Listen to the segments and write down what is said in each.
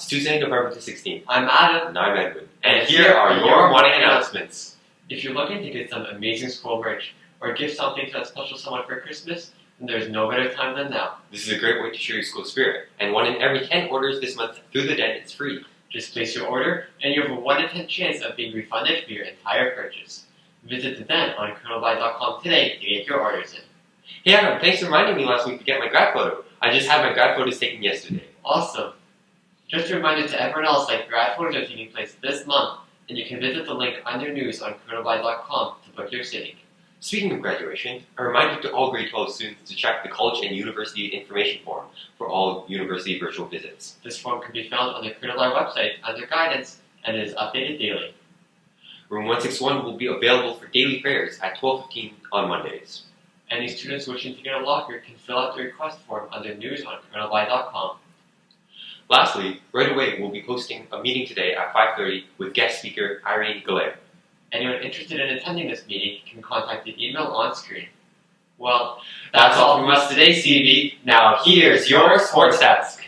It's Tuesday, November the 16th. I'm Adam. And I'm Edwin. And here are your morning announcements. If you're looking to get some amazing school merch or gift something to a special someone for Christmas, then there's no better time than now. This is a great way to show your school spirit. And 1 in every 10 orders this month through the Den is free. Just place your order, and you have a 1 in 10 chance of being refunded for your entire purchase. Visit the Den on colonelby.com today to get your orders in. Hey Adam, thanks for reminding me last week to get my grad photo. I just had my grad photos taken yesterday. Awesome. Just a reminder to everyone else that grad photos are taking place this month, and you can visit the link under news on colonelby.com to book your sitting. Speaking of graduation, a reminder to all grade 12 students to check the College and University Information Form for all university virtual visits. This form can be found on the Colonelby website under guidance and is updated daily. Room 161 will be available for daily prayers at 12:15 on Mondays. Any students wishing to get a locker can fill out the request form under news on colonelby.com. Lastly, Right Away will be hosting a meeting today at 5:30 with guest speaker Irene Galea. Anyone interested in attending this meeting can contact the email on screen. Well, that's all from us today, CV. Now here's your sports desk.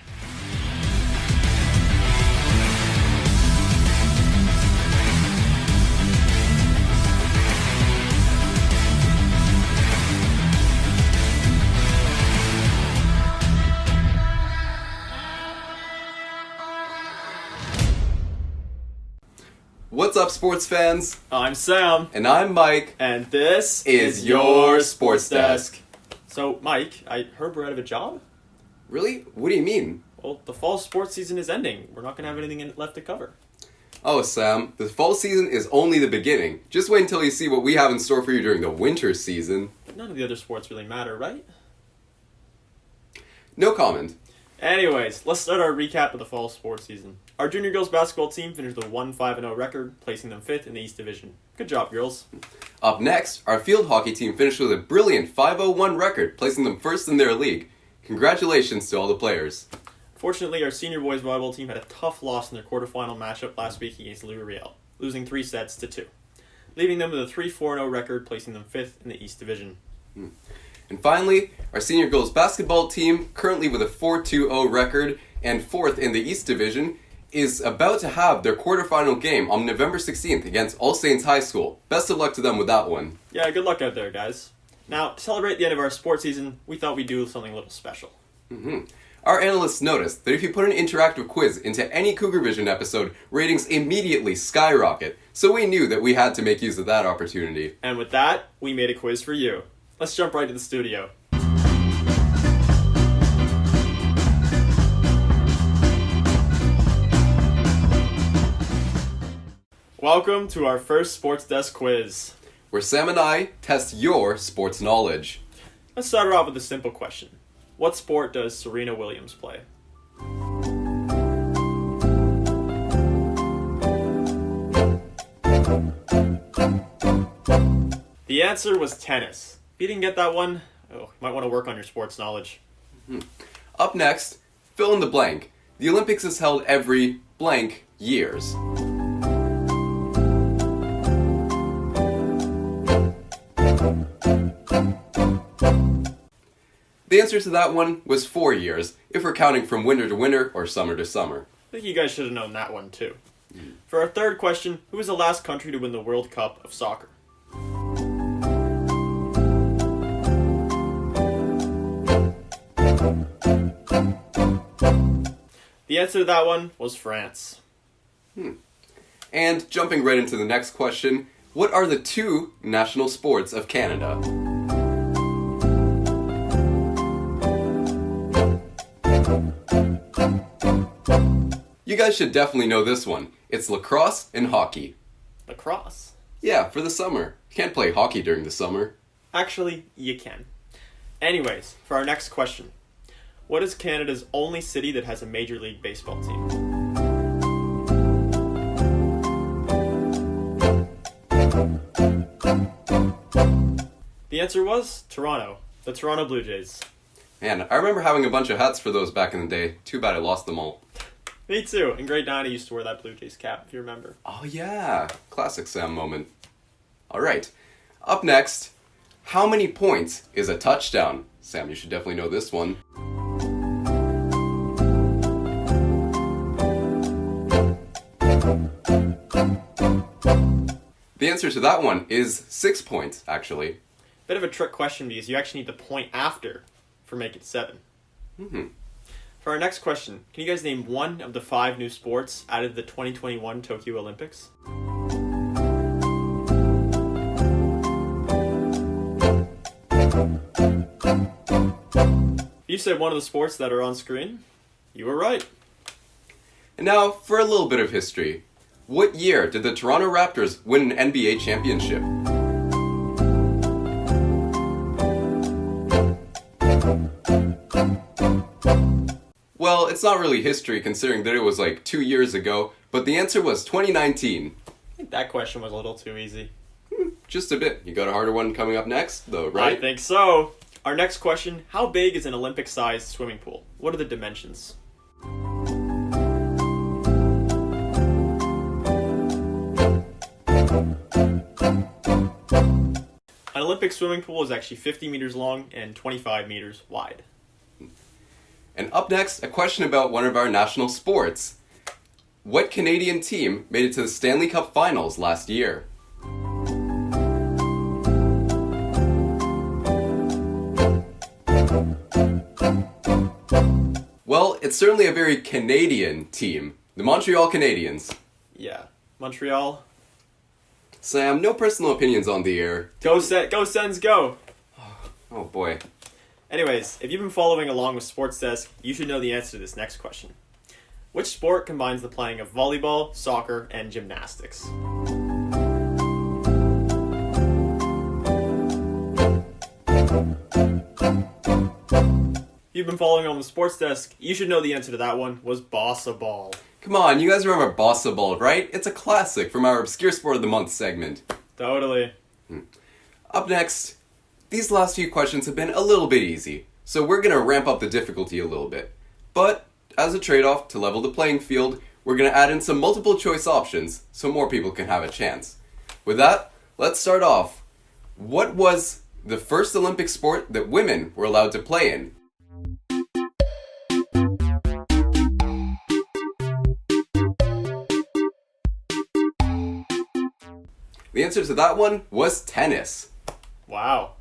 What's up, sports fans? I'm Sam, And I'm Mike. and this Is your Sports Desk. So, Mike, I heard we're out of a job? Really? What do you mean? Well, the fall sports season is ending. We're not going to have anything left to cover. Oh, Sam, the fall season is only the beginning. Just wait until you see what we have in store for you during the winter season. None of the other sports really matter, right? No comment. Anyways, let's start our recap of the fall sports season. Our junior girls basketball team finished with a 1-5-0 record, placing them 5th in the East Division. Good job, girls. Up next, our field hockey team finished with a brilliant 5-0-1 record, placing them first in their league. Congratulations to all the players. Fortunately, our senior boys volleyball team had a tough loss in their quarterfinal matchup last week against Louis-Riel, losing 3-2, leaving them with a 3-4-0 record, placing them 5th in the East Division. And finally, our senior girls basketball team, currently with a 4-2-0 record and 4th in the East Division, is about to have their quarterfinal game on November 16th against All Saints High School. Best of luck to them with that one. Yeah, good luck out there, guys. Now, to celebrate the end of our sports season, we thought we'd do something a little special. Our analysts noticed that if you put an interactive quiz into any Cougar Vision episode, ratings immediately skyrocket. So we knew that we had to make use of that opportunity. And with that, we made a quiz for you. Let's jump right to the studio. Welcome to our first Sports Desk quiz. Where Sam and I test your sports knowledge. Let's start off with a simple question. What sport does Serena Williams play? The answer was tennis. If you didn't get that one, you might want to work on your sports knowledge. Up next, fill in the blank. The Olympics is held every blank years. The answer to that one was 4 years, if we're counting from winter to winter or summer to summer. I think you guys should have known that one too. For our third question, who was the last country to win the World Cup of soccer? The answer to that one was France. And jumping right into the next question, what are the 2 national sports of Canada? You guys should definitely know this one. It's lacrosse and hockey. Lacrosse. Yeah, for the summer. You can't play hockey during the summer. Actually, you can. Anyways, for our next question. What is Canada's only city that has a Major League Baseball team? The answer was Toronto. The Toronto Blue Jays. Man, I remember having a bunch of hats for those back in the day. Too bad I lost them all. Me too. In grade 9, I used to wear that Blue Jays cap, if you remember. Oh yeah, classic Sam moment. Alright, up next, how many points is a touchdown? Sam, you should definitely know this one. The answer to that one is 6 points, actually. Bit of a trick question because you actually need the point after for make it 7. Hmm. For our next question, can you guys name one of the 5 new sports added to the 2021 Tokyo Olympics? You said one of the sports that are on screen. You were right. And now, for a little bit of history. What year did the Toronto Raptors win an NBA championship? Well, it's not really history considering that it was like 2 years ago, but the answer was 2019. I think that question was a little too easy. Just a bit. You got a harder one coming up next, though, right? I think so. Our next question, how big is an Olympic-sized swimming pool? What are the dimensions? An Olympic swimming pool is actually 50 meters long and 25 meters wide. And up next, a question about one of our national sports. What Canadian team made it to the Stanley Cup Finals last year? Well, it's certainly a very Canadian team. The Montreal Canadiens. Yeah. Montreal. Sam, no personal opinions on the air. Go Sens, go! Oh boy. Anyways, if you've been following along with Sports Desk, you should know the answer to this next question. Which sport combines the playing of volleyball, soccer, and gymnastics? If you've been following on the Sports Desk, you should know the answer to that one was Bossa Ball. Come on, you guys remember Bossa Ball, right? It's a classic from our Obscure Sport of the Month segment. Totally. Up next, these last few questions have been a little bit easy, so we're going to ramp up the difficulty a little bit. But, as a trade-off to level the playing field, we're going to add in some multiple choice options so more people can have a chance. With that, let's start off. What was the first Olympic sport that women were allowed to play in? The answer to that one was tennis. Wow.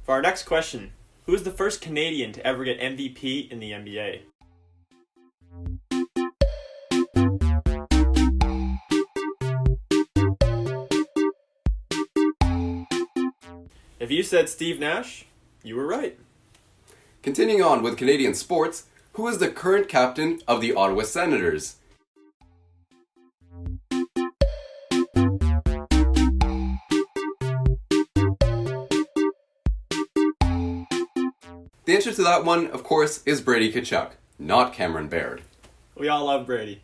For our next question, who is the first Canadian to ever get MVP in the NBA? If you said Steve Nash, you were right. Continuing on with Canadian sports, who is the current captain of the Ottawa Senators? The answer to that one, of course, is Brady Tkachuk, not Cameron Baird. We all love Brady.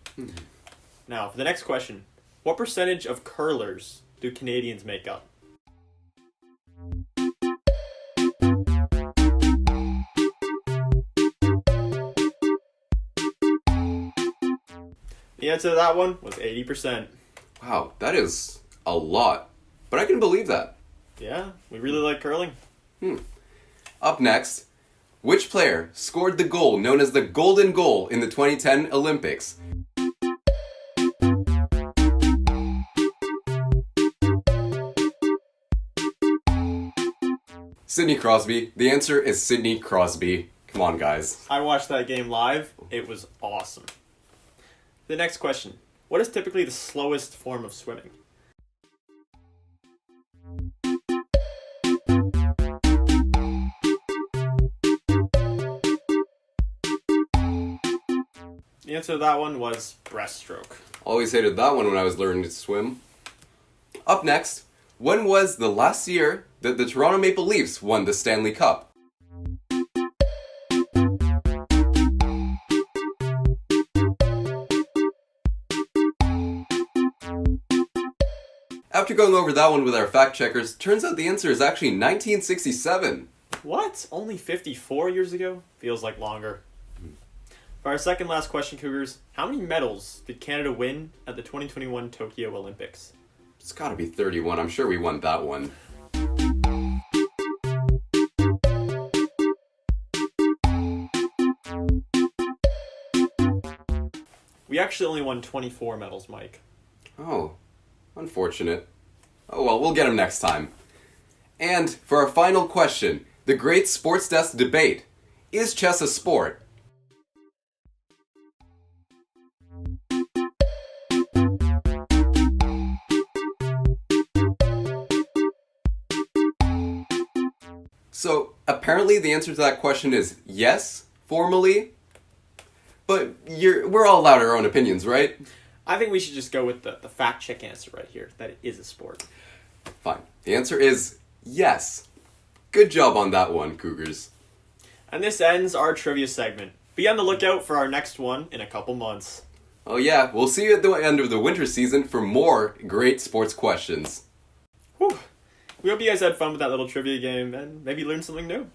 Now, for the next question, what percentage of curlers do Canadians make up? The answer to that one was 80%. Wow, that is a lot. But I can believe that. Yeah, we really like curling. Up next, which player scored the goal known as the Golden Goal in the 2010 Olympics? Sidney Crosby. The answer is Sidney Crosby. Come on, guys. I watched that game live. It was awesome. The next question. What is typically the slowest form of swimming? The answer to that one was breaststroke. Always hated that one when I was learning to swim. Up next, when was the last year that the Toronto Maple Leafs won the Stanley Cup? After going over that one with our fact checkers, turns out the answer is actually 1967. What? Only 54 years ago? Feels like longer. For our second last question, Cougars, how many medals did Canada win at the 2021 Tokyo Olympics? It's gotta be 31. I'm sure we won that one. We actually only won 24 medals, Mike. Oh, unfortunate. Oh well, we'll get him next time. And for our final question, the great sports desk debate. Is chess a sport? So, apparently the answer to that question is yes, formally. But we're all allowed our own opinions, right? I think we should just go with the fact check answer right here, that it is a sport. Fine. The answer is yes. Good job on that one, Cougars. And this ends our trivia segment. Be on the lookout for our next one in a couple months. Oh yeah, we'll see you at the end of the winter season for more great sports questions. Whew. We hope you guys had fun with that little trivia game and maybe learned something new.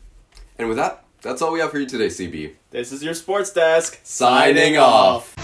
And with that, that's all we have for you today, CB. This is your sports desk. Signing off.